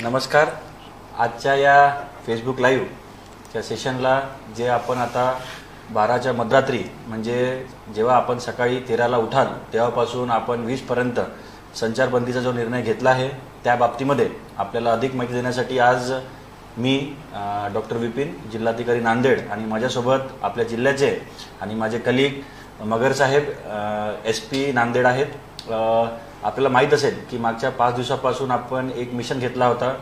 नमस्कार. आजच्या या फेसबुक लाईव्हच्या सेशनला जे आपण आता 12च्या मध्यरात्री म्हणजे जेव्हा आपण सकाळी 13ला उठाल तेव्हापासून आपण 20 पर्यंत संचारबंदीचा जो निर्णय घेतला आहे त्या बाबतीमध्ये आपल्याला अधिक माहिती देण्यासाठी आज मी डॉक्टर विपिन, जिल्हाधिकारी नांदेड आणि माझ्यासोबत आपल्या जिल्ह्याचे आणि माझे कलीग मगर साहेब SP नांदेड आहेत. आपल्याला माहीत असेल की मागच्या 5 दिवसापासून आपण एक मिशन घेतला होता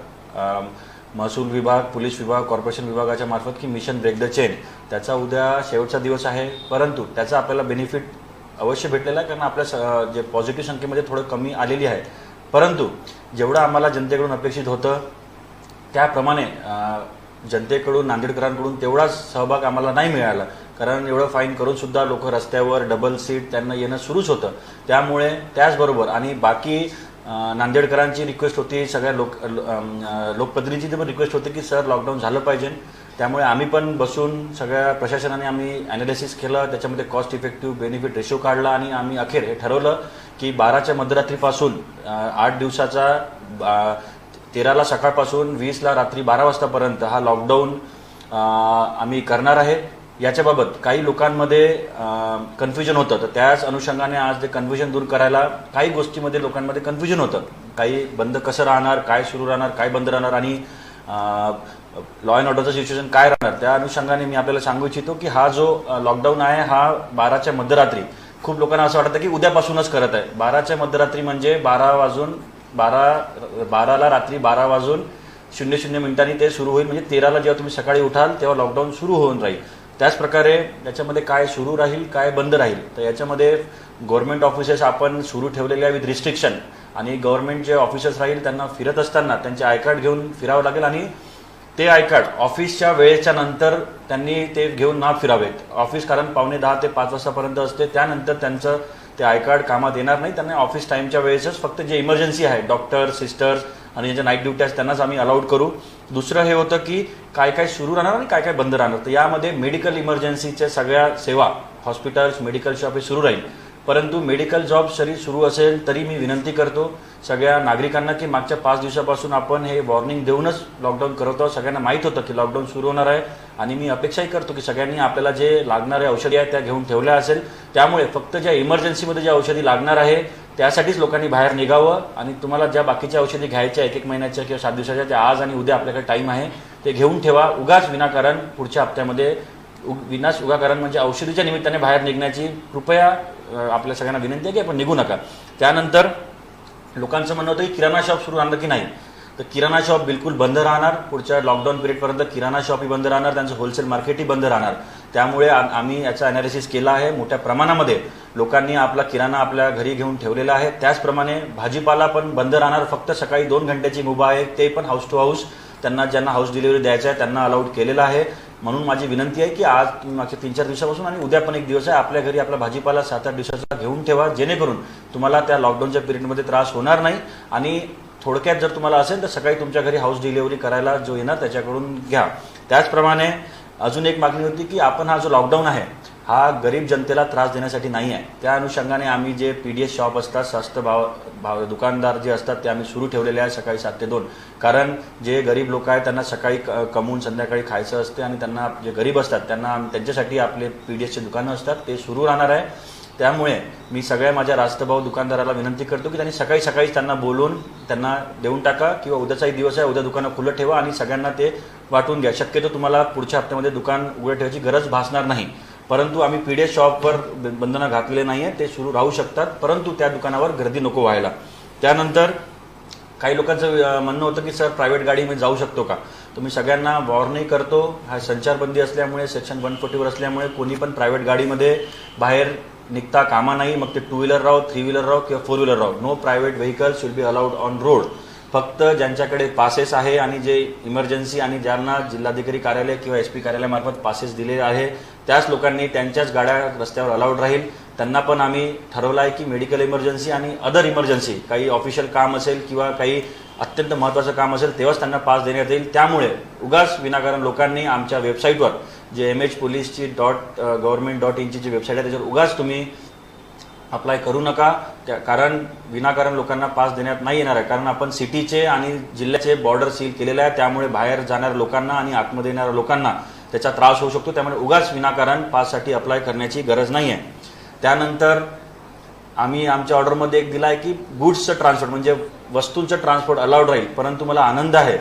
महसूल विभाग, पोलीस विभाग, कॉर्पोरेशन विभागाच्या मार्फत की मिशन ब्रेक द चेन. त्याचा उद्या शेवटचा दिवस आहे, परंतु त्याचा आपल्याला बेनिफिट अवश्य भेटलेला आहे कारण आपल्या जे पॉझिटिव्ह संख्येमध्ये थोडं कमी आलेली आहे. परंतु जेवढं आम्हाला जनतेकडून अपेक्षित होतं त्याप्रमाणे जनतेकडून, नांदेडकरांकडून तेवढाच सहभाग आम्हाला नाही मिळाला. कारण एवढं फाईन करून सुद्धा लोक रस्त्यावर डबल सीट त्यांना येणं सुरूच होतं. त्यामुळे त्याचबरोबर आणि बाकी नांदेडकरांची रिक्वेस्ट होती, सगळ्या लोकप्रतिनिधींची पण रिक्वेस्ट होती की सर लॉकडाऊन झालं पाहिजे. त्यामुळे आम्ही पण बसून सगळ्या प्रशासनाने आम्ही ॲनालिसिस केलं, त्याच्यामध्ये कॉस्ट इफेक्टिव्ह बेनिफिट रेशो काढला आणि आम्ही अखेर हे ठरवलं की 12च्या मध्यरात्रीपासून 8 दिवसाचा 13ला सकाळपासून 20ला रात्री 12 वाजतापर्यंत हा लॉकडाऊन आम्ही करणार आहे. याच्याबाबत काही लोकांमध्ये कन्फ्युजन होतं, तर त्याच अनुषंगाने आज ते कन्फ्युजन दूर करायला काही गोष्टीमध्ये लोकांमध्ये कन्फ्युजन होतं. काही बंद कसं राहणार, काय सुरू राहणार, काय बंद राहणार आणि लॉ अँड ऑर्डरचं सिच्युएशन काय राहणार, त्या अनुषंगाने मी आपल्याला सांगू इच्छितो की हा जो लॉकडाऊन आहे हा 12च्या मध्यरात्री, खूप लोकांना असं वाटतं की उद्यापासूनच करत आहे. 12च्या मध्यरात्री म्हणजे 12ला रात्री 12:00 ते सुरू होईल. म्हणजे 13ला जेव्हा तुम्ही सकाळी उठाल तेव्हा लॉकडाऊन सुरू होऊन राहील. त्याचप्रकारे याच्यामध्ये काय सुरू राहील, काय बंद राहील, तर याच्यामध्ये गव्हर्नमेंट ऑफिसेस आपण सुरू ठेवलेले आहे विथ रिस्ट्रिक्शन. आणि गव्हर्नमेंट जे ऑफिसर्स राहील त्यांना फिरत असताना त्यांचे आय कार्ड घेऊन फिरावं लागेल आणि ते आय कार्ड ऑफिसच्या वेळेच्या नंतर त्यांनी ते घेऊन ना फिरावेत. ऑफिस कारण 9:45 ते 5 वाजतापर्यंत असते, त्यानंतर त्यांचं ते आय कार्ड कामात येणार नाही. त्यांना ऑफिस टाईमच्या वेळेसच फक्त जे इमर्जन्सी आहे, डॉक्टर, सिस्टर्स आणि ज्यांच्या नाईट ड्युटी आहेत त्यांनाच आम्ही अलाउड करू. दुसरं हे होतं की काय काय सुरू राहणार आणि काय काय बंद राहणार. तर यामध्ये मेडिकल इमर्जन्सीच्या सगळ्या सेवा, हॉस्पिटल्स, मेडिकल शॉप हे सुरू राहील. परंतु मेडिकल जॉब जरी सुरू असेल तरी मी विनंती करतो सगळ्या नागरिकांना की मागच्या 5 दिवसापासून आपण हे वॉर्निंग देऊनच लॉकडाऊन करत आहोत. सगळ्यांना माहीत होतं की लॉकडाऊन सुरू होणार आहे आणि मी अपेक्षाही करतो की सगळ्यांनी आपल्याला जे लागणारे औषधी आहेत त्या घेऊन ठेवल्या असेल. त्यामुळे फक्त ज्या इमर्जन्सीमध्ये ज्या औषधी लागणार आहे त्यासाठीच लोकांनी बाहेर निघावं आणि तुम्हाला ज्या बाकीच्या औषधी घ्यायच्या 1-1 महिन्याच्या किंवा 7 दिवसाच्या त्या आज आणि उद्या आपल्याकडे टाईम आहे ते घेऊन ठेवा. उगाच विनाकारण पुढच्या हप्त्यामध्ये उगाकारण म्हणजे औषधीच्या निमित्ताने बाहेर निघण्याची कृपया आपल्या सगळ्यांना विनंती आहे की आपण निघू नका. त्यानंतर लोकांचं म्हणणं होतं की किराणा शॉप सुरू राहणार की नाही, तर किराणा शॉप बिलकुल बंद राहणार. पुढच्या लॉकडाऊन पिरियडपर्यंत किराणा शॉपही बंद राहणार, त्यांचं होलसेल मार्केटही बंद राहणार. त्यामुळे आम्ही याचा ॲनालिसिस केला आहे. मोठ्या प्रमाणामध्ये लोकांनी आपला किराणा आपल्या घरी घेऊन ठेवलेला आहे. त्याचप्रमाणे भाजीपाला पण बंद राहणार. फक्त सकाळी 2 घंट्याची मुभा आहे, ते पण हाऊस टू हाऊस त्यांना ज्यांना हाऊस डिलिव्हरी द्यायचं आहे त्यांना अलाउड केलेलं आहे. म्हणून माझी विनंती आहे की आज मागच्या 3-4 दिवसापासून आणि उद्या पण एक दिवस आहे, आपल्या घरी आपला भाजीपाला 7-8 दिवसाचा घेऊन ठेवा, जेणेकरून तुम्हाला त्या लॉकडाऊनच्या पिरियडमध्ये त्रास होणार नाही. आणि थोडक्यात जर तुम्हाला असेल तर सकाळी तुमच्या घरी हाऊस डिलिव्हरी करायला जो येणार त्याच्याकडून घ्या. त्याचप्रमाणे अजून एक मागणी होती की आपण हा जो लॉकडाऊन आहे हा गरीब जनतेला त्रास देण्यासाठी नाही आहे. त्या अनुषंगाने आम्ही जे PDS शॉप असतात, स्वस्त दुकानदार जे असतात ते आम्ही सुरू ठेवलेले आहे सकाळी 7 ते 2. कारण जे गरीब लोक आहेत त्यांना सकाळी कमवून संध्याकाळी खायचं असते आणि त्यांना जे गरीब असतात त्यांना त्यांच्यासाठी आपले PDSचे दुकानं असतात ते सुरू राहणार आहे. त्यामुळे मी सगळ्या माझ्या रास्तभाऊ दुकानदाराला विनंती करतो की त्यांनी सकाळीच त्यांना बोलून त्यांना देऊन टाका किंवा उद्याचाही दिवस आहे, उद्या दुकानं खुलं ठेवा आणि सगळ्यांना ते वाटून घ्या. शक्यतो तुम्हाला पुढच्या हप्त्यामध्ये दुकान उघडं ठेवायची गरज भासणार नाही. परंतु आम्ही PDS शॉपवर बंधनं घातलेले नाही आहे, ते सुरू राहू शकतात, परंतु त्या दुकानावर गर्दी नको व्हायला. त्यानंतर काही लोकांचं म्हणणं होतं की सर प्रायव्हेट गाडीमध्ये जाऊ शकतो का, तर मी सगळ्यांना वॉर्निंग करतो. हा संचारबंदी असल्यामुळे सेक्शन 140 असल्यामुळे कोणी पण प्रायव्हेट गाडीमध्ये बाहेर निघता कामा नाही. मग ते 2 व्हीलर राहो, 3 व्हीलर राहो किंवा 4 व्हीलर राहो, no private vehicles will be allowed on road. फक्त ज्यांच्याकडे पासेस आहे आणि जे इमर्जन्सी आणि ज्यांना जिल्हाधिकारी कार्यालय किंवा SP कार्यालयामार्फत पासेस दिले आहे त्याच लोकांनी त्यांच्याच गाड्या रस्त्यावर अलाउड राहील. त्यांना पण आम्ही ठरवलं आहे की मेडिकल इमर्जन्सी आणि अदर इमर्जन्सी काही ऑफिशियल काम असेल किंवा काही अत्यंत महत्त्वाचं काम असेल तेव्हाच त्यांना पास देण्यात येईल. त्यामुळे उगाच विनाकारण लोकांनी आमच्या वेबसाईटवर जे MH पोलीसची .government.in ची जी वेबसाईट आहे त्याच्यावर उगाच तुम्ही अप्लाय करू नका, कारण विनाकारण लोकांना पास देण्यात नाही येणार आहे. कारण आपण सिटीचे आणि जिल्ह्याचे बॉर्डर सील केलेले आहे, त्यामुळे बाहेर जाणाऱ्या लोकांना आणि आतमध्ये येणाऱ्या लोकांना त्याचा त्रास होऊ शकतो. त्यामुळे उगाच विनाकारण पाससाठी अप्लाय करण्याची गरज नाही आहे. त्यानंतर आम्ही आमच्या ऑर्डरमध्ये एक दिला आहे की गुड्सचं ट्रान्सपोर्ट म्हणजे वस्तूंचं ट्रान्सपोर्ट अलाउड राहील. परंतु मला आनंद आहे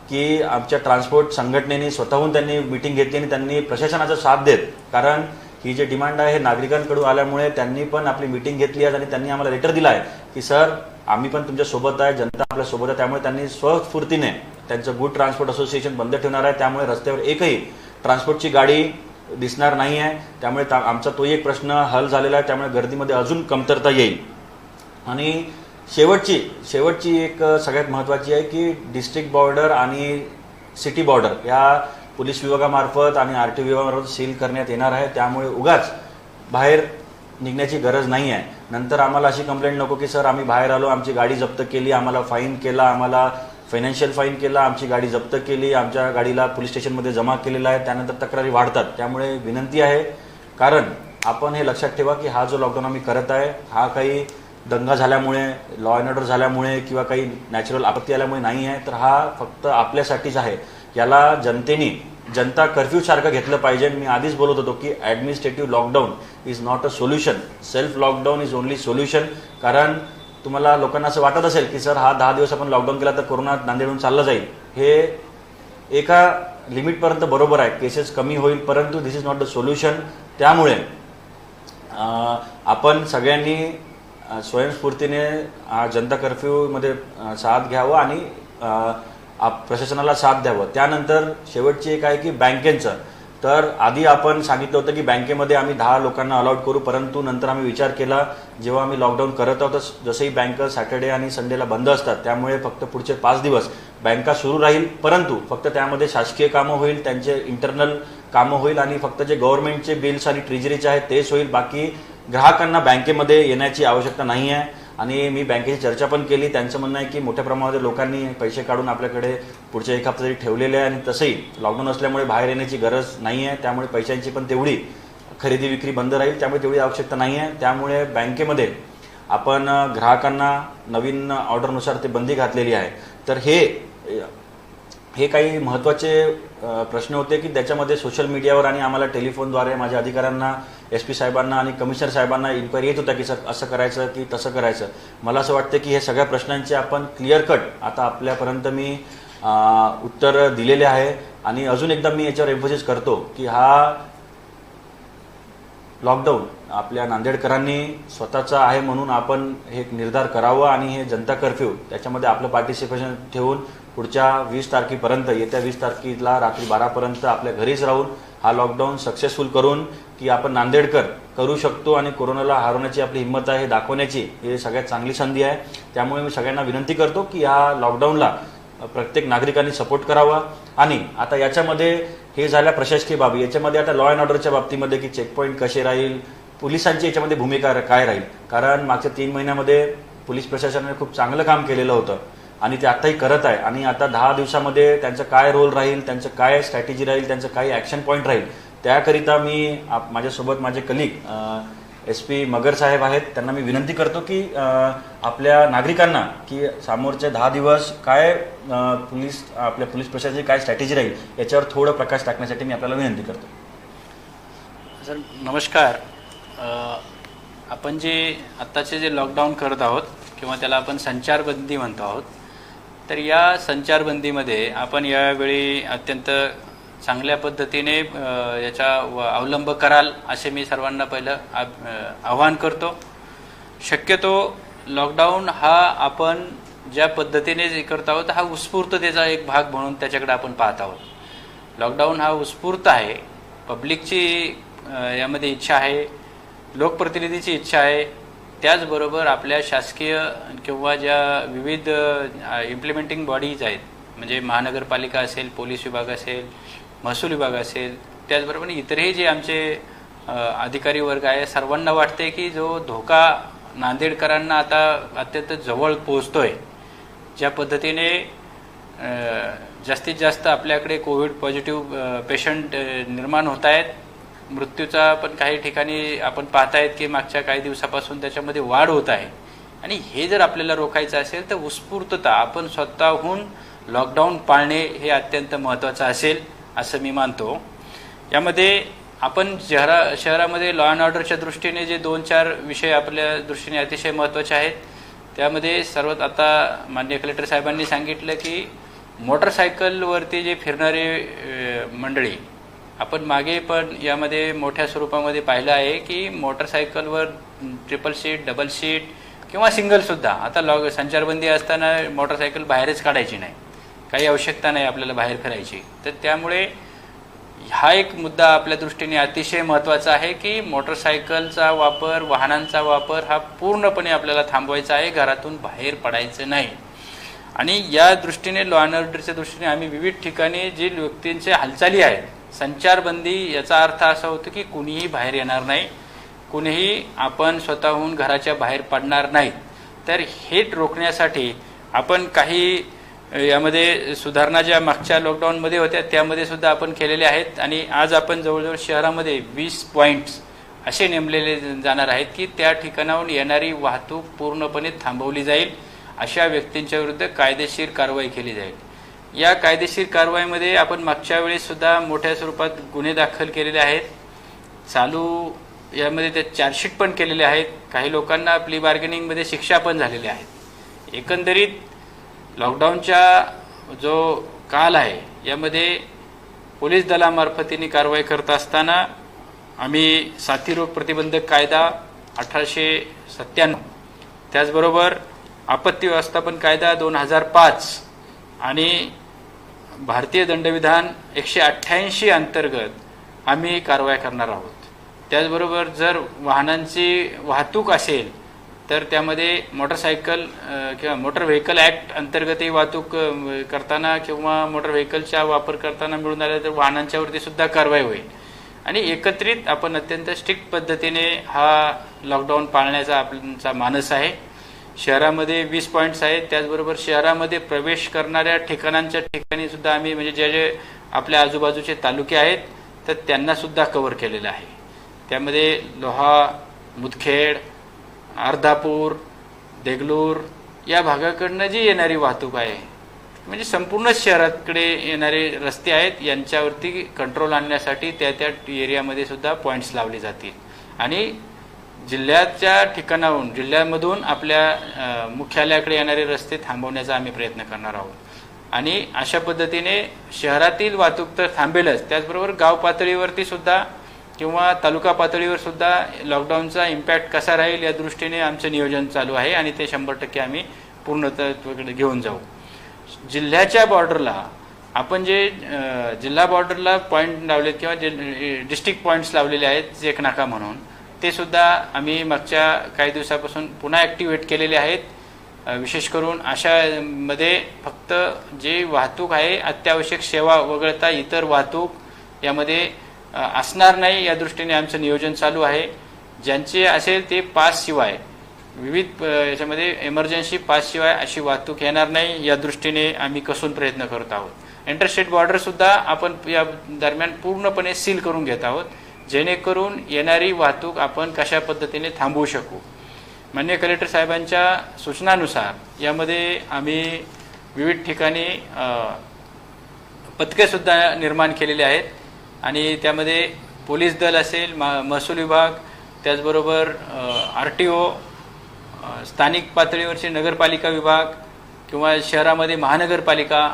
की आमच्या ट्रान्सपोर्ट संघटनेने स्वतःहून त्यांनी मीटिंग घेतली आणि त्यांनी प्रशासनाचा साथ देत, कारण ही जे डिमांड आहे हे नागरिकांकडून आल्यामुळे त्यांनी पण आपली मीटिंग घेतली आहे आणि त्यांनी आम्हाला लेटर दिला आहे की सर आम्ही पण तुमच्या सोबत आहे, जनता आपल्या सोबत आहे. त्यामुळे त्यांनी स्वस्फूर्तीने त्यांचं गुड ट्रान्सपोर्ट असोसिएशन बंद ठेवणार आहे. त्यामुळे रस्त्यावर एकही ट्रान्सपोर्टची गाडी दिसणार नाही आहे. त्यामुळे आमचा तोही एक प्रश्न हल झालेला आहे. त्यामुळे गर्दीमध्ये अजून कमतरता येईल. आणि शेवटची एक सगळ्यात महत्त्वाची आहे की डिस्ट्रिक्ट बॉर्डर आणि सिटी बॉर्डर या पोलीस विभागामार्फत आणि आरटीओ विभागामार्फत सील करण्यात येणार आहे. त्यामुळे उगाच बाहेर निघण्याची गरज नाही आहे. नंतर आम्हाला अशी कंप्लेंट नको की सर आम्ही बाहेर आलो, आमची गाडी जप्त केली, आम्हाला फाईन केला, आम्हाला फायनान्शियल फाईन केला, आमची गाडी जप्त केली, आमच्या गाडीला पोलीस स्टेशनमध्ये जमा केलेला आहे. त्यानंतर तक्रारी वाढतात. त्यामुळे विनंती आहे, कारण आपण हे लक्षात ठेवा की हा जो लॉकडाऊन आम्ही करत आहे हा काही दंगा झाल्यामुळे, लॉ अँड ऑर्डर झाल्यामुळे किंवा काही नॅचरल आपत्ती आल्यामुळे नाही आहे, तर हा फक्त आपल्यासाठीच आहे. याला जनता कर्फ्यू सारखं घेतलं पाहिजे. मी आधीच बोलत होतो की administrative lockdown is not a solution, self lockdown is only solution. कारण तुम्हाला लोकांना असं वाटत असेल की सर हा 10 दिवस आपण लॉकडाऊन केला तर कोरोना नांदेडून चालला जाईल. हे एका लिमिटपर्यंत बरोबर आहे, केसेस कमी होईल, परंतु दिस इज नॉट द सोल्युशन. त्यामुळे आपण सगळ्यांनी स्वयंस्फूर्तीने जनता कर्फ्यूमध्ये साथ घ्यावं आणि प्रशासनाला साथ द्यावं. त्यानंतर शेवटची एक आहे की बँकेचं. तर आधी आपण सांगितलं होतं की बँकेमध्ये आम्ही 10 लोकांना अलाउड करू, परंतु नंतर आम्ही विचार केला जेव्हा आम्ही लॉकडाऊन करत आहोत जसंही बँक सॅटर्डे आणि संडेला बंद असतात, त्यामुळे फक्त पुढचे 5 दिवस बँका सुरू राहील, परंतु फक्त त्यामध्ये शासकीय कामं होईल, त्यांचे इंटरनल कामं होईल आणि फक्त जे गव्हर्नमेंटचे बिल्स आणि ट्रेजरीचे आहेत तेच होईल. बाकी ग्राहकांना बँकेमध्ये येण्याची आवश्यकता नाही आहे. आणि मी बँकेची चर्चा पण केली. त्यांचं म्हणणं आहे की मोठ्या प्रमाणामध्ये लोकांनी पैसे काढून आपल्याकडे पुढच्या एक हप्ता तरी ठेवलेले आहे आणि तसंही लॉकडाऊन असल्यामुळे बाहेर येण्याची गरज नाही आहे. त्यामुळे पैशांची पण तेवढी खरेदी विक्री बंद राहील, त्यामुळे तेवढी आवश्यकता नाही आहे. त्यामुळे बँकेमध्ये आपण ग्राहकांना नवीन ऑर्डरनुसार ते बंदी घातलेली आहे. तर हे काही महत्त्वाचे प्रश्न होते की त्याच्यामध्ये सोशल मीडियावर आणि आम्हाला टेलिफोनद्वारे माझ्या अधिकाऱ्यांना, SP साहेबांना आणि कमिशनर साहेबांना इन्क्वायरी येत होता की सर असं करायचं की तसं करायचं. मला असं वाटतं की हे सगळ्या प्रश्नांचे आपण क्लिअर कट आता आपल्यापर्यंत मी उत्तर दिलेले आहे. आणि अजून एकदा मी याच्यावर एम्फोसिस करतो की हा लॉकडाऊन आपल्या नांदेडकरांनी स्वतःचा आहे म्हणून आपण हे निर्धार करावा आणि हे जनता कर्फ्यू त्याच्यामध्ये आपलं पार्टिसिपेशन ठेवून पुढच्या 20 तारखेपर्यंत, येत्या 20 तारखेला रात्री 12पर्यंत आपल्या घरीच राहून हा लॉकडाऊन सक्सेसफुल करून की आपण नांदेडकर करू शकतो आणि कोरोनाला हरवण्याची आपली हिंमत आहे हे दाखवण्याची हे सगळ्यात चांगली संधी आहे. त्यामुळे मी सगळ्यांना विनंती करतो की या लॉकडाऊनला प्रत्येक नागरिकांनी सपोर्ट करावा. आणि आता याच्यामध्ये हे झाल्या प्रशासकीय बाबी, याच्यामध्ये आता लॉ अँड ऑर्डरच्या बाबतीमध्ये की चेकपॉईंट कसे राहील, पोलिसांची याच्यामध्ये भूमिका काय राहील. कारण मागच्या 3 महिन्यामध्ये पोलीस प्रशासनाने खूप चांगलं काम केलेलं होतं आणि ते आत्ताही करत आहे. आणि आता 10 दिवसामध्ये त्यांचं काय रोल राहील, त्यांचं काय स्ट्रॅटेजी राहील, त्यांचं काय ॲक्शन पॉईंट राहील, त्याकरिता मी माझ्यासोबत माझे कलिग SP मगर साहेब आहेत, त्यांना मी विनंती करतो की आपल्या नागरिकांना की समोरचे 10 दिवस काय आपल्या पोलीस प्रशासनाची काय स्ट्रॅटेजी राहील याच्यावर थोडं प्रकाश टाकण्यासाठी मी आपल्याला विनंती करतो. सर नमस्कार. आपण जे आत्ताचे जे लॉकडाऊन करत आहोत किंवा त्याला आपण संचारबंदी म्हणतो आहोत, तर या संचारबंदीमध्ये आपण यावेळी अत्यंत चांगल्या पद्धतीने याचा अवलंब कराल असे मी सर्वांना पहिलं आवाहन करतो. शक्यतो लॉकडाऊन हा आपण ज्या पद्धतीने जे करत आहोत हा उत्स्फूर्ततेचा एक भाग म्हणून त्याच्याकडे आपण पाहत आहोत. लॉकडाऊन हा उत्स्फूर्त आहे, पब्लिकची यामध्ये इच्छा आहे, लोकप्रतिनिधीची इच्छा आहे, त्याचबरोबर आपल्या शासकीय किंवा ज्या विविध इम्प्लिमेंटिंग बॉडीज आहेत म्हणजे महानगरपालिका असेल, पोलीस विभाग असेल, महसूल विभाग असेल, त्याचबरोबर इतरही जे आमचे अधिकारी वर्ग आहे, सर्वांना वाटते की जो धोका नांदेडकरांना आता अत्यंत जवळ पोहोचतोय, ज्या पद्धतीने जास्तीत जास्त आपल्याकडे कोविड पॉझिटिव्ह पेशंट निर्माण होत आहेत मृत्यूचा पण काही ठिकाणी आपण पाहतायत की मागच्या काही दिवसापासून त्याच्यामध्ये वाढ होत आहे. आणि हे जर आपल्याला रोखायचं असेल तर उत्स्फूर्तता आपण स्वतःहून लॉकडाऊन पाळणे हे अत्यंत महत्त्वाचं असेल असं मी मानतो. यामध्ये आपण शहरामध्ये लॉ अँड ऑर्डरच्या दृष्टीने जे 2-4 विषय आपल्या दृष्टीने अतिशय महत्त्वाचे आहेत, त्यामध्ये सर्वात आता माननीय कलेक्टर साहेबांनी सांगितलं की मोटरसायकलवरती जे फिरणारे मंडळी, आपण मागे पण यामध्ये मोठ्या स्वरूपामध्ये पाहिलं आहे की मोटरसायकलवर ट्रिपल सीट, डबल सीट किंवा सिंगलसुद्धा, आता संचारबंदी असताना मोटरसायकल बाहेरच काढायची नाही, काही आवश्यकता नाही आपल्याला बाहेर फिरायची. तर त्यामुळे हा एक मुद्दा आपल्या दृष्टीने अतिशय महत्त्वाचा आहे की मोटरसायकलचा वापर, वाहनांचा वापर हा पूर्णपणे आपल्याला थांबवायचा आहे, घरातून बाहेर पडायचं नाही. आणि या दृष्टीने लॉ अँड ऑर्डरच्या दृष्टीने आम्ही विविध ठिकाणी जी व्यक्तींच्या हालचाली आहेत, संचारबंदी याचा अर्थ असा होतो की कुणीही बाहेर येणार नाही, कुणीही आपण स्वतःहून घराच्या बाहेर पडणार नाही. तर हे रोखण्यासाठी आपण काही यामध्ये सुधारणा ज्या मागच्या लॉकडाऊनमध्ये होत्या त्यामध्ये सुद्धा आपण केलेल्या आहेत. आणि आज आपण जवळजवळ शहरामध्ये 20 पॉईंट्स असे नेमलेले जाणार आहेत की त्या ठिकाणाहून येणारी वाहतूक पूर्णपणे थांबवली जाईल, अशा व्यक्तींच्या विरुद्ध कायदेशीर कारवाई केली जाईल. या कायदेशीर कारवाईमध्ये आपण मागच्या वेळेस सुद्धा मोठ्या स्वरूपात गुन्हे दाखल केलेले आहेत, चालू यामध्ये ते चार्जशीट पण केलेले आहेत, काही लोकांना प्ली बार्गेनिंगमध्ये शिक्षा पण झालेल्या आहेत. एकंदरीत लॉकडाऊनच्या जो काल आहे यामध्ये पोलीस दलामार्फतीने कारवाई करत असताना आम्ही साथीरोग प्रतिबंधक कायदा 1897, त्याचबरोबर आपत्ती व्यवस्थापन कायदा 2005 आणि भारतीय दंडविधान 188 अंतर्गत आम्ही कारवाई करणार आहोत. त्याचबरोबर जर वाहनांची वाहतूक असेल तर त्यामध्ये मोटरसायकल किंवा मोटर व्हेकल ॲक्ट अंतर्गतही वाहतूक करताना किंवा मोटर व्हेकलचा वापर करताना मिळून आल्या तर वाहनांच्यावरती सुद्धा कारवाई होईल. आणि एकत्रित आपण अत्यंत स्ट्रिक्ट पद्धतीने हा लॉकडाऊन पाळण्याचा आपला मानस आहे. शहरामध्ये 20 पॉईंट्स आहेत, त्याचबरोबर शहरामध्ये प्रवेश करणाऱ्या ठिकाणांच्या ठिकाणी सुद्धा आम्ही म्हणजे जे आपल्या आजूबाजूचे तालुके आहेत तर त्यांना सुद्धा कव्हर केलेलं आहे. त्यामध्ये लोहा, मुदखेड, अर्धापूर, देगलूर या भागाकडनं जी येणारी वाहतूक आहे, म्हणजे संपूर्ण शहराकडे येणारे रस्ते आहेत, यांच्यावरती कंट्रोल आणण्यासाठी त्या एरियामध्ये सुद्धा पॉईंट्स लावले जातील. आणि जिल्ह्याच्या ठिकाणाहून, जिल्ह्यामधून आपल्या मुख्यालयाकडे येणारे रस्ते थांबवण्याचा आम्ही प्रयत्न करणार आहोत. आणि अशा पद्धतीने शहरातील वाहतूक तर थांबेलच, त्याचबरोबर गाव पातळीवरती सुद्धा किंवा तालुका पातळीवर सुद्धा लॉकडाऊनचा इम्पॅक्ट कसा राहील या दृष्टीने आमचं नियोजन चालू आहे आणि ते 100% आम्ही पूर्णत्वाकडे घेऊन जाऊ. जिल्ह्याच्या बॉर्डरला आपण जे जिल्हा बॉर्डरला पॉईंट लावलेत किंवा जे डिस्ट्रिक्ट पॉईंट्स लावलेले आहेत चेक नाका म्हणून, ते सुद्धा आम्ही मागच्या काही दिवसापासून पुन्हा ॲक्टिवेट केलेले आहेत. विशेष करून अशामध्ये फक्त जे वाहतूक आहे अत्यावश्यक सेवा वगळता इतर वाहतूक यामध्ये असणार नाही, या दृष्टीने आमचं नियोजन चालू आहे. ज्यांचे असेल ते पास शिवाय, विविध याच्यामध्ये इमर्जन्सी पास शिवाय अशी वाहतूक येणार नाही, या दृष्टीने आम्ही कसून प्रयत्न करत आहोत. इंटरस्टेट बॉर्डर सुद्धा आपण या दरम्यान पूर्णपणे सील करून घेत आहोत, जेणेकरून येणारी वाहतूक आपण कशा पद्धतीने थांबवू शकू. माननीय कलेक्टर साहेबांच्या सूचनानुसार यामध्ये आम्ही विविध ठिकाणी पथके सुद्धा निर्माण केलेले आहेत आणि त्यामध्ये पोलीस दल असेल, महसूल विभाग, त्याचबरोबर RTO, स्थानिक पातळीवरचे नगरपालिका विभाग किंवा शहरामध्ये महानगरपालिका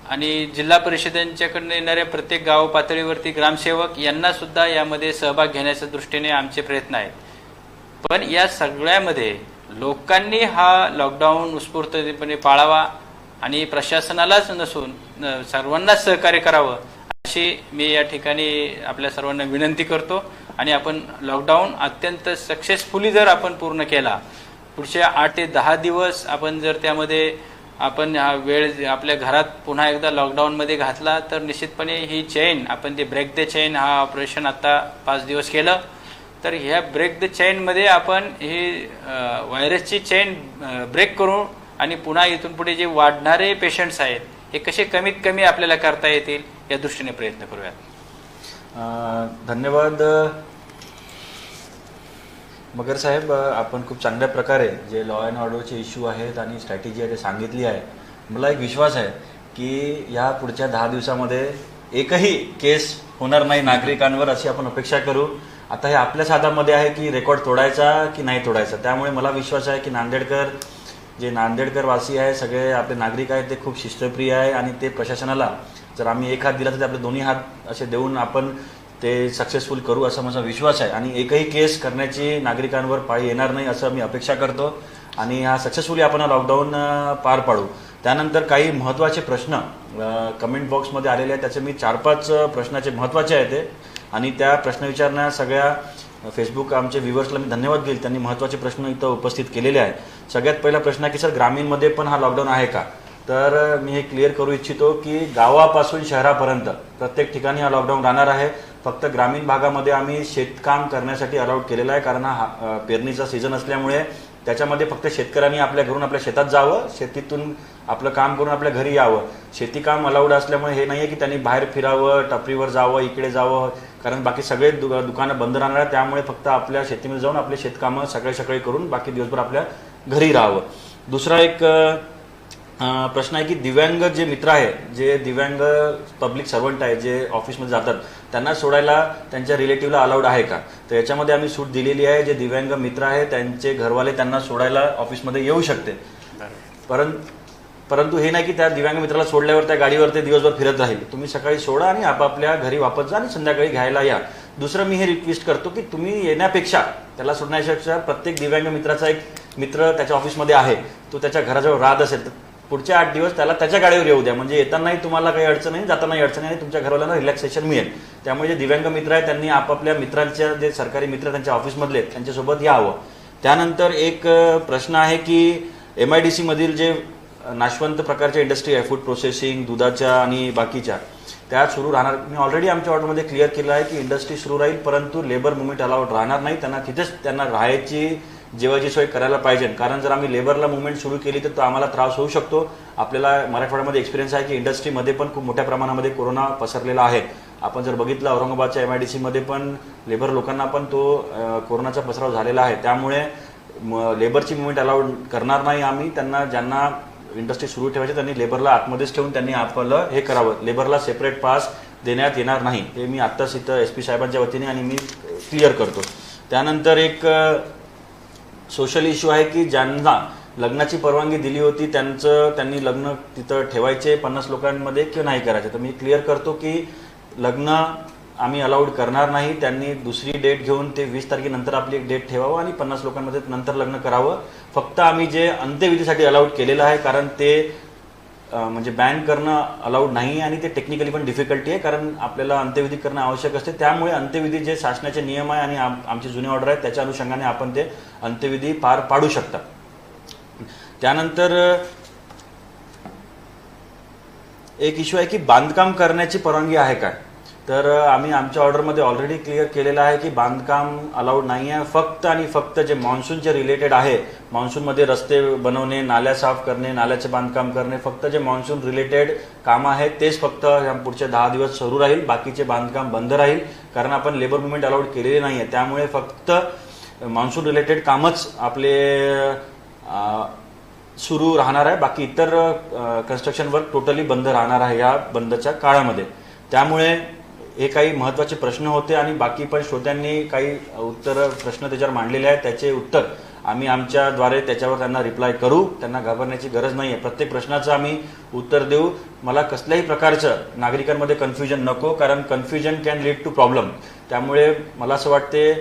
आणि जिल्हा परिषदांच्याकडून येणाऱ्या प्रत्येक गाव पातळीवरती ग्रामसेवक यांना सुद्धा यामध्ये सहभाग घेण्याच्या दृष्टीने आमचे प्रयत्न आहेत. पण या सगळ्यामध्ये लोकांनी हा लॉकडाऊन उत्स्फूर्तपणे पाळावा आणि प्रशासनालाच नसून सर्वांनाच सहकार्य करावं अशी मी या ठिकाणी आपल्या सर्वांना विनंती करतो. आणि आपण लॉकडाऊन अत्यंत सक्सेसफुली जर आपण पूर्ण केला, पुढच्या 8 ते 10 दिवस आपण जर त्यामध्ये आपण हा वेळ आपल्या घरात पुन्हा एकदा लॉकडाऊनमध्ये घातला तर निश्चितपणे ही चेन, आपण ते ब्रेक द चेन हा ऑपरेशन आता 5 दिवस केलं, तर ह्या ब्रेक द चेनमध्ये आपण ही व्हायरसची चेन ब्रेक करू आणि पुन्हा इथून पुढे जे वाढणारे पेशंट्स आहेत हे कसे कमीत कमी आपल्याला करता येतील या दृष्टीने प्रयत्न करूयात. धन्यवाद मगर साहेब. आपण खूप चांगल्या प्रकारे जे लॉ अँड ऑर्डरचे इश्यू आहेत आणि स्ट्रॅटेजी आहे ते सांगितली आहे. मला एक विश्वास आहे की या पुढच्या 10 दिवसामध्ये एकही केस होणार नाही नागरिकांवर, अशी आपण अपेक्षा करू. आता हे आपल्याच हातामध्ये आहे की रेकॉर्ड तोडायचा की नाही तोडायचा. त्यामुळे मला विश्वास आहे की नांदेडकर वासी आहे, सगळे आपले नागरिक आहेत, ते खूप शिस्तप्रिय आहे आणि ते प्रशासनाला जर आम्ही एक हात दिला तर ते आपले दोन्ही हात असे देऊन आपण ते सक्सेसफुल करू असा माझा विश्वास आहे. आणि एकही केस करण्याची नागरिकांवर पाळी येणार नाही असं मी अपेक्षा करतो आणि हा सक्सेसफुली आपण लॉकडाऊन पार पाडू. त्यानंतर काही महत्त्वाचे प्रश्न कमेंट बॉक्समध्ये आलेले आहेत. त्याचे मी 4-5 प्रश्नाचे महत्त्वाचे आहेत ते, आणि त्या प्रश्न विचारण्या सगळ्या फेसबुक आमचे व्ह्युअर्सला मी धन्यवाद देईल, त्यांनी महत्त्वाचे प्रश्न इथं उपस्थित केलेले आहेत. सगळ्यात पहिला प्रश्न आहे की सर ग्रामीणमध्ये पण हा लॉकडाऊन आहे का? तर मी हे क्लिअर करू इच्छितो की गावापासून शहरापर्यंत प्रत्येक ठिकाणी हा लॉकडाऊन राहणार आहे. फक्त ग्रामीण भागामध्ये आम्ही शेतकाम करण्यासाठी अलाउड केलेला आहे, कारण हा पेरणीचा सीझन असल्यामुळे त्याच्यामध्ये फक्त शेतकऱ्यांनी आपल्या घरून आपल्या शेतात जावं, शेतीतून आपलं काम करून आपल्या घरी यावं. शेतीकाम अलाउड असल्यामुळे हे नाही आहे की त्यांनी बाहेर फिरावं, टपरीवर जावं, इकडे जावं, कारण बाकी सगळे दुकानं बंद राहणार आहे. त्यामुळे फक्त आपल्या शेतीमध्ये जाऊन आपले शेतकामं सकाळी करून बाकी दिवसभर आपल्या घरी राहावं. दुसरा एक प्रश्न आहे की दिव्यांग जे मित्र आहे, जे दिव्यांग पब्लिक सर्वंट आहे, जे ऑफिसमध्ये जातात, त्यांना सोडायला त्यांच्या रिलेटिव्हला अलाउड आहे का? तर याच्यामध्ये आम्ही सूट दिलेली आहे. जे दिव्यांग मित्र आहे त्यांचे घरवाले त्यांना सोडायला ऑफिसमध्ये येऊ शकते. परंतु हे नाही की त्या दिव्यांग मित्राला सोडल्यावर त्या गाडीवर ते दिवसभर फिरत राहील. तुम्ही सकाळी सोडा आणि आपापल्या घरी वापस जा आणि संध्याकाळी घ्यायला या. दुसरं मी हे रिक्वेस्ट करतो की तुम्ही येण्यापेक्षा, त्याला सोडण्यापेक्षा प्रत्येक दिव्यांग मित्राचा एक मित्र त्याच्या ऑफिसमध्ये आहे, तो त्याच्या घराजवळ राहत असेल तर पुढच्या 8 दिवस त्याला त्याच्या गाडीवर येऊ द्या. म्हणजे येतानाही तुम्हाला काही अडचण नाही, जातानाही अडचण नाही, तुमच्या घरवाल्यांना रिलॅक्सेशन मिळेल. त्यामुळे जे दिव्यांग मित्र आहेत त्यांनी आपापल्या मित्रांच्या, जे सरकारी मित्र त्यांच्या ऑफिसमधले, त्यांच्यासोबत यावं. त्यानंतर एक प्रश्न आहे की MIDC मधील जे नाशवंत प्रकारच्या इंडस्ट्री आहे, फूड प्रोसेसिंग, दुधाच्या आणि बाकीच्या, त्या सुरू राहणार. मी ऑलरेडी आमच्या ऑर्डरमध्ये क्लिअर केलं आहे की इंडस्ट्री सुरू राहील, परंतु लेबर मुवमेंट अलाउड राहणार नाही. त्यांना तिथेच त्यांना राहायची, जेवायची सोय करायला पाहिजे. कारण जर आम्ही लेबरला मुवमेंट सुरू केली तर आम्हाला त्रास होऊ शकतो. आपल्याला मराठवाड्यामध्ये एक्सपिरियन्स आहे की इंडस्ट्रीमध्ये पण खूप मोठ्या प्रमाणामध्ये कोरोना पसरलेला आहे. आपण जर बघितलं औरंगाबादच्या MIDC मध्ये पण लेबर लोकांना पण तो कोरोनाचा पसराव झालेला आहे. त्यामुळे लेबरची मुवमेंट अलाउड करणार नाही आम्ही. त्यांना, ज्यांना इंडस्ट्री सुरू ठेवायची त्यांनी लेबरला आतमध्येच ठेवून त्यांनी आपलं हे करावं. लेबरला सेपरेट पास देण्यात येणार नाही. हे मी आत्ताच इथं SP साहेबांच्या वतीने आणि मी क्लिअर करतो. त्यानंतर एक सोशल इश्यू आहे की ज्यांना लग्नाची परवानगी दिली होती त्यांनी लग्न तिथं ठेवायचे 50 लोकांमध्ये किंवा नाही करायचे. तर मी क्लिअर करतो की लग्न आम्ही अलाउड करणार नाही. त्यांनी दुसरी डेट घेऊन ते 20 तारखेनंतर आपली एक डेट ठेवावं आणि 50 लोकांमध्ये नंतर लग्न करावं. फक्त आम्ही जे अंत्यविधीसाठी अलाउड केलेलं आहे, कारण ते म्हणजे बॅन करणं अलाउड नाही आणि ते टेक्निकली पण डिफिकल्टी आहे, कारण आपल्याला अंत्यविधी करणं आवश्यक असते. त्यामुळे अंत्यविधी जे शासनाचे नियम आहे आणि आमचे जुने ऑर्डर आहेत त्याच्या अनुषंगाने आपण ते अंत्यविधी पार पाडू शकता. त्यानंतर एक इश्यू आहे की बांधकाम करण्याची परवानगी आहे काय? तर आम्ही आमच्या ऑर्डरमध्ये ऑलरेडी क्लिअर केलेलं आहे की बांधकाम अलाउड नाही आहे. फक्त आणि फक्त जे मान्सूनचे रिलेटेड आहे, मान्सूनमध्ये रस्ते बनवणे, नाल्या साफ करणे, नाल्याचे बांधकाम करणे, फक्त जे मान्सून रिलेटेड कामं आहेत तेच फक्त पुढचे 10 दिवस सुरू राहील. बाकीचे बांधकाम बंद राहील, कारण आपण लेबर मुवमेंट अलाउड केलेले नाही आहे. त्यामुळे फक्त मान्सून रिलेटेड कामच आपले सुरू राहणार आहे. बाकी इतर कन्स्ट्रक्शन वर्क टोटली बंद राहणार आहे या बंदच्या काळामध्ये. त्यामुळे हे काही महत्त्वाचे प्रश्न होते आणि बाकी पण श्रोत्यांनी काही प्रश्न त्याच्यावर मांडलेले आहेत. त्याचे उत्तर आम्ही आमच्याद्वारे त्याच्यावर त्यांना रिप्लाय करू. त्यांना घाबरण्याची गरज नाही आहे. प्रत्येक प्रश्नाचं आम्ही उत्तर देऊ. मला कसल्याही प्रकारचं नागरिकांमध्ये कन्फ्युजन नको, कारण confusion can lead to problem. त्यामुळे मला असं वाटते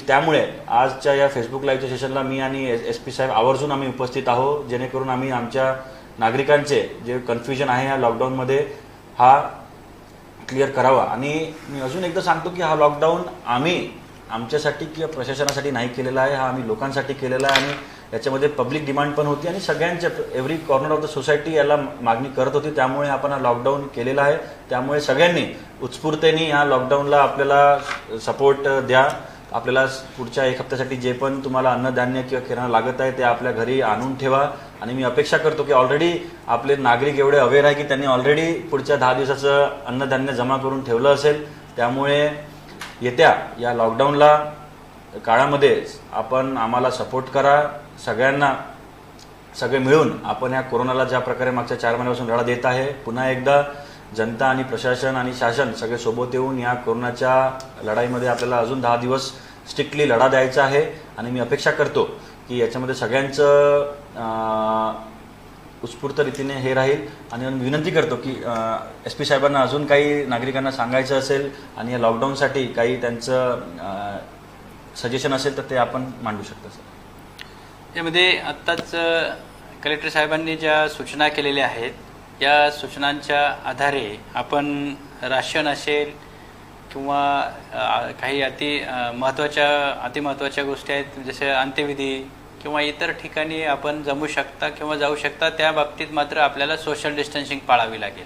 त्यामुळे आजच्या या फेसबुक लाईव्हच्या सेशनला मी आणि SP साहेब आवर्जून आम्ही उपस्थित आहोत, जेणेकरून आम्ही आमच्या नागरिकांचे जे कन्फ्युजन आहे या लॉकडाऊनमध्ये हा क्लिअर करावा. आणि मी अजून एकदा सांगतो की हा लॉकडाऊन आम्ही आमच्यासाठी किंवा प्रशासनासाठी नाही केलेला आहे, हा आम्ही लोकांसाठी केलेला आहे. आणि याच्यामध्ये पब्लिक डिमांड पण होती आणि सगळ्यांच्या every corner of the society याला मागणी करत होती. त्यामुळे आपण हा लॉकडाऊन केलेला आहे. त्यामुळे सगळ्यांनी उत्स्फूर्तेने या लॉकडाऊनला आपल्याला सपोर्ट द्या. आपल्याला पुढच्या 1 हप्त्यासाठी जे पण तुम्हाला अन्नधान्य किंवा किराणा लागत आहे ते आपल्या घरी आणून ठेवा. आणि मी अपेक्षा करतो की ऑलरेडी आपले नागरिक एवढे अवेअर आहे की त्यांनी ऑलरेडी पुढच्या 10 दिवसाचं अन्नधान्य जमा करून ठेवलं असेल. त्यामुळे येत्या या लॉकडाऊनला काळामध्ये आपण आम्हाला सपोर्ट करा. सगळ्यांना सगळे मिळून आपण या कोरोनाला ज्या प्रकारे मागच्या 4 महिन्यापासून लढा देत आहे, पुन्हा एकदा जनता आणि प्रशासन आणि शासन सगळे सोबत येऊन या कोरोनाच्या लढाईमध्ये आपल्याला अजून 10 दिवस स्ट्रिक्टली लढा द्यायचा आहे. आणि मी अपेक्षा करतो की याच्यामध्ये सगळ्यांचं उत्स्फूर्त रीतीने हे राहील. आणि विनंती करतो की SP साहेबांना अजून काही नागरिकांना सांगायचं असेल आणि या लॉकडाऊनसाठी काही त्यांचं सजेशन असेल तर ते आपण मांडू शकतो सर. यामध्ये आत्ताच कलेक्टर साहेबांनी ज्या सूचना केलेल्या आहेत, या सूचनांच्या आधारे आपण राशन असेल किंवा काही अतिमहत्त्वाच्या गोष्टी आहेत जसे अंत्यविधी किंवा इतर ठिकाणी आपण जमू शकता किंवा जाऊ शकता, त्या बाबतीत मात्र आपल्याला सोशल डिस्टन्सिंग पाळावी लागेल.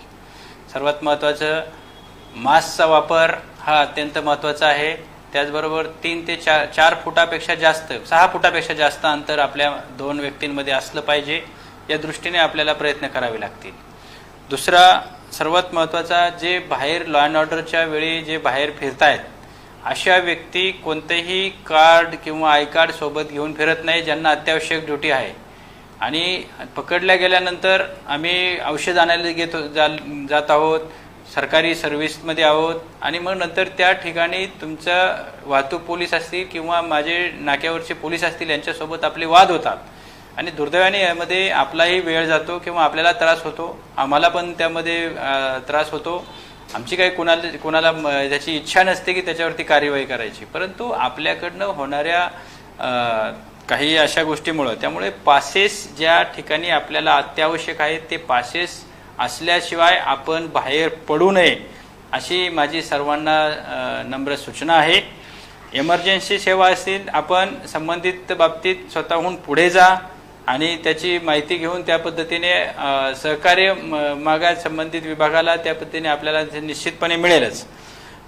सर्वात महत्त्वाचं मास्कचा वापर हा अत्यंत महत्त्वाचा आहे. त्याचबरोबर 3 ते 4 फुटापेक्षा जास्त 6 फुटापेक्षा जास्त अंतर आपल्या 2 व्यक्तींमध्ये असलं पाहिजे. या दृष्टीने आपल्याला प्रयत्न करावे लागतील. दुसरा सर्वात महत्त्वाचा, जे बाहेर लॉ अँड ऑर्डरच्या वेळी जे बाहेर फिरतायत अशा व्यक्ती कोणतेही कार्ड किंवा आय कार्ड सोबत घेऊन फिरत नाही, ज्यांना अत्यावश्यक ड्युटी आहे. आणि पकडल्या गेल्यानंतर आम्ही औषध आणायला जात आहोत, सरकारी सर्व्हिसमध्ये आहोत आणि मग नंतर त्या ठिकाणी तुमचा वाहतूक पोलीस असतील किंवा माझे नाक्यावरचे पोलीस असतील यांच्यासोबत आपले वाद होतात. आणि दुर्दैवाने यामध्ये आपलाही वेळ जातो किंवा आपल्याला त्रास होतो, आम्हाला पण त्यामध्ये त्रास होतो. आमची काही कोणाला त्याची इच्छा नसते की त्याच्यावरती कार्यवाही करायची, परंतु आपल्याकडनं होणाऱ्या काही अशा गोष्टीमुळं त्यामुळे पासेस ज्या ठिकाणी आपल्याला अत्यावश्यक आहेत ते पासेस असल्याशिवाय आपण बाहेर पडू नये अशी माझी सर्वांना नम्र सूचना आहे. इमर्जन्सी सेवा असतील, आपण संबंधित बाबतीत स्वतःहून पुढे जा आणि त्याची माहिती घेऊन त्या पद्धतीने सहकार्य मागा संबंधित विभागाला, त्या पद्धतीने आपल्याला निश्चितपणे मिळेलच.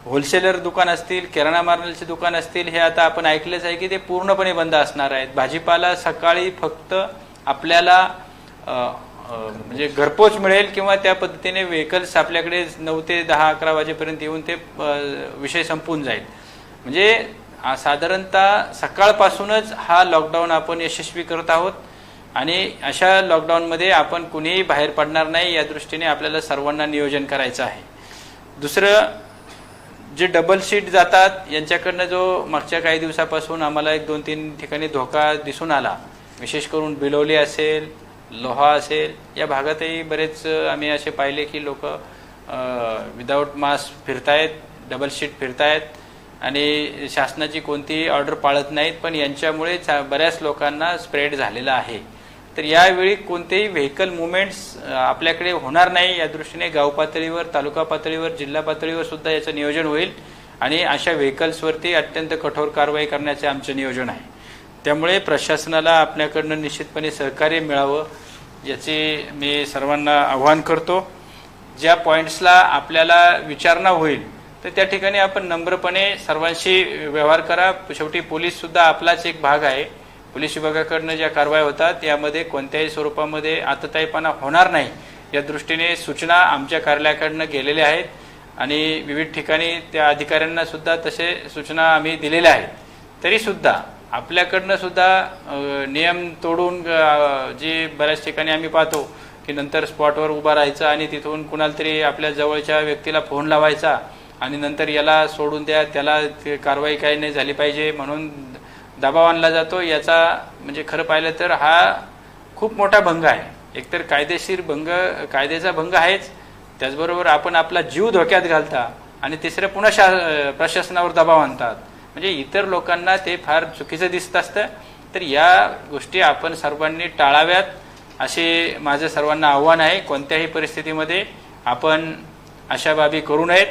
होलसेलर दुकान असतील, किराणा मालाचे दुकान असतील, हे आता आपण ऐकलेच आहे की ते पूर्णपणे बंद असणार आहेत. भाजीपाला सकाळी फक्त आपल्याला म्हणजे घरपोच मिळेल किंवा त्या पद्धतीने व्हेकल्स आपल्याकडे 9 ते 10, 11 वाजेपर्यंत येऊन ते विषय संपून जाईल. म्हणजे साधारणतः सकाळपासूनच हा लॉकडाऊन आपण यशस्वी करत आहोत आणि अशा लॉकडाऊनमध्ये आपण कुणीही बाहेर पडणार नाही, या दृष्टीने आपल्याला सर्वांना नियोजन करायचं आहे. दुसरं, जे डबल सीट जातात यांच्याकडनं जो मागच्या काही दिवसापासून आम्हाला 1-2-3 ठिकाणी धोका दिसून आला, विशेष करून बिलोली असेल, लोहा असेल, या भागातही बरेच आम्ही असे पाहिले की लोक विदाऊट मास्क फिरतायत, डबल सीट फिरतायत आणि शासनाची कोणतीही ऑर्डर पाळत नाहीत, पण यांच्यामुळे बऱ्याच लोकांना स्प्रेड झालेला आहे. तर यावेळी कोणतेही व्हेकल मुवमेंट्स आपल्याकडे होणार नाही, या दृष्टीने गाव पातळीवर, तालुका पातळीवर, जिल्हा पातळीवर सुद्धा याचं नियोजन होईल आणि अशा व्हेकल्सवरती अत्यंत कठोर कारवाई करण्याचे आमचे नियोजन आहे. त्यामुळे प्रशासनाला आपल्याकडनं निश्चितपणे सहकार्य मिळावं याचे मी सर्वांना आवाहन करतो. ज्या पॉईंट्सला आपल्याला विचारणा होईल तर त्या ठिकाणी आपण नम्रपणे सर्वांशी व्यवहार करा. शेवटी पोलीस सुद्धा आपलाच एक भाग आहे. पोलीस विभागाकडनं ज्या कारवाई होतात यामध्ये कोणत्याही स्वरूपामध्ये आतताईपणा होणार नाही या दृष्टीने सूचना आमच्या कार्यालयाकडनं गेलेल्या आहेत आणि विविध ठिकाणी त्या अधिकाऱ्यांना सुद्धा तसे सूचना आम्ही दिलेल्या आहेत. तरी सुद्धा आपल्याकडनं सुद्धा नियम तोडून जे बऱ्याच ठिकाणी आम्ही पाहतो की नंतर स्पॉटवर उभा राहायचं आणि तिथून कुणाला तरी आपल्या जवळच्या व्यक्तीला फोन लावायचा आणि नंतर याला सोडून द्या, त्याला कारवाई काही नाही झाली पाहिजे म्हणून दबाव आणला जातो. याचा म्हणजे खरं पाहिलं तर हा खूप मोठा भंग आहे. एकतर कायद्याचा भंग आहेच, त्याचबरोबर आपण आपला जीव धोक्यात घालता आणि तिसरं पुन्हा प्रशासनावर दबाव आणतात. म्हणजे इतर लोकांना ते फार चुकीचं दिसत असतं. तर या गोष्टी आपण सर्वांनी टाळाव्यात असे माझं सर्वांना आव्हान आहे. कोणत्याही परिस्थितीमध्ये आपण अशा बाबी करू नयेत.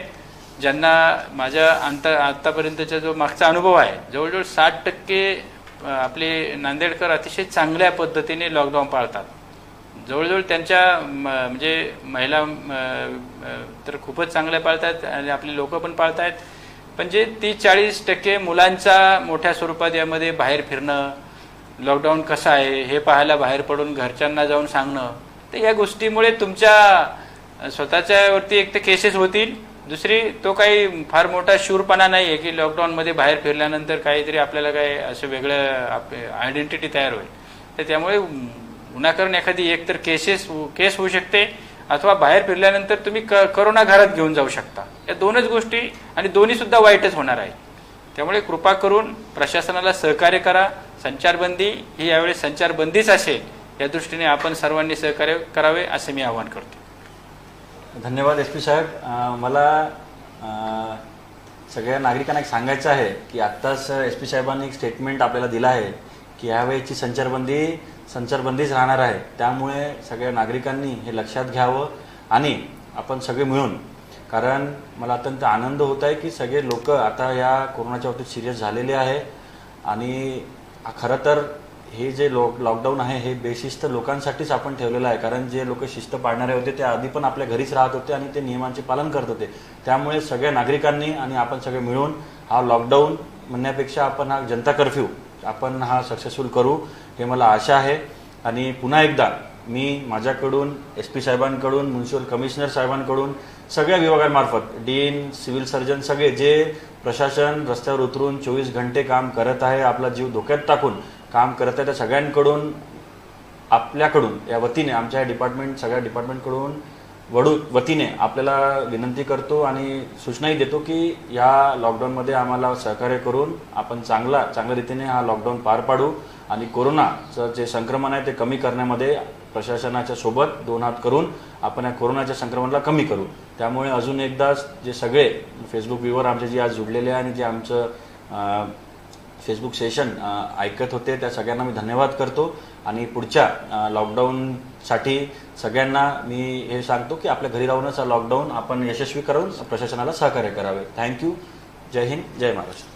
ज्यांना माझ्या आत्तापर्यंतचा जो मागचा अनुभव आहे, जवळजवळ 60% आपले नांदेडकर अतिशय चांगल्या पद्धतीने लॉकडाऊन पाळतात. जवळजवळ त्यांच्या म्हणजे महिला तर खूपच चांगल्या पाळतात आणि आपले लोक पण पाळतायत. पण जे 30-40% मुलांचा मोठ्या स्वरूपात यामध्ये बाहेर फिरणं, लॉकडाऊन कसं आहे हे पाहायला बाहेर पडून घरच्यांना जाऊन सांगणं, तर या गोष्टीमुळे तुमच्या स्वतःच्यावरती एक तर केसेस होतील दुसरी तो काही फार मोठा शूरपणा नाही आहे की लॉकडाऊनमध्ये बाहेर फिरल्यानंतर काहीतरी आपल्याला काय असं वेगळं आयडेंटिटी तयार होईल. तर त्यामुळे विनाकारण एखादी एकतर केस होऊ शकते अथवा बाहेर फिरल्यानंतर तुम्ही करोना घरात घेऊन जाऊ शकता. या दोनच गोष्टी आणि दोन्ही सुद्धा वाईटच होणार आहे. त्यामुळे कृपा करून प्रशासनाला सहकार्य करा. संचारबंदी ही यावेळी संचारबंदीच असेल या दृष्टीने आपण सर्वांनी सहकार्य करावे असे मी आवाहन करतो. धन्यवाद SP साहेब. मला सगळ्या नागरिकांना एक सांगायचं आहे की आत्ताच SP साहेबांनी एक स्टेटमेंट आपल्याला दिलं आहे की यावेळेची संचारबंदीच राहणार आहे. त्यामुळे सगळ्या नागरिकांनी हे लक्षात घ्यावं आणि आपण सगळे मिळून, कारण मला अत्यंत आनंद होत आहे की सगळे लोक आता या कोरोनाच्या बाबतीत सिरियस झालेले आहे. आणि खरं तर हे जे लॉकडाऊन आहे हे बेशिस्त लोकांसाठीच आपण ठेवलेलं आहे. कारण जे लोक शिस्त पाळणारे होते ते आधी पण आपल्या घरीच राहत होते आणि ते नियमांचे पालन करत होते. त्यामुळे सगळ्या नागरिकांनी आणि आपण सगळे मिळून हा लॉकडाऊन म्हणण्यापेक्षा आपण हा जनता कर्फ्यू आपण हा सक्सेसफुल करू हे मला आशा आहे. आणि पुन्हा एकदा मी माझ्याकडून SP साहेबांकडून, म्युन्सिपल कमिशनर साहेबांकडून, सगळ्या विभागांमार्फत डीन, सिव्हिल सर्जन सगळे जे प्रशासन रस्त्यावर उतरून 24 घंटे काम करत आहे, आपला जीव धोक्यात टाकून काम करत आहे, त्या सगळ्यांकडून आपल्याकडून या वतीने आमच्या सगळ्या डिपार्टमेंटकडून वतीने आपल्याला विनंती करतो आणि सूचनाही देतो की या लॉकडाऊनमध्ये आम्हाला सहकार्य करून आपण चांगल्या रीतीने हा लॉकडाऊन पार पाडू आणि कोरोनाचं जे संक्रमण आहे ते कमी करण्यामध्ये प्रशासनाच्या सोबत 2 हात करून आपण या कोरोनाच्या संक्रमणाला कमी करू. त्यामुळे अजून एकदा जे सगळे फेसबुक व्ह्यूवर आमचे जे आज जुडलेले आहे आणि जे आमचं फेसबुक सेशन ऐकत होते त्या सगळ्यांना मी धन्यवाद करतो. आणि पुढच्या लॉकडाऊनसाठी सगळ्यांना मी हे सांगतो की आपल्या घरी राहूनच हा लॉकडाऊन आपण यशस्वी करून प्रशासनाला सहकार्य करावे. थँक्यू. जय हिंद, जय महाराष्ट्र.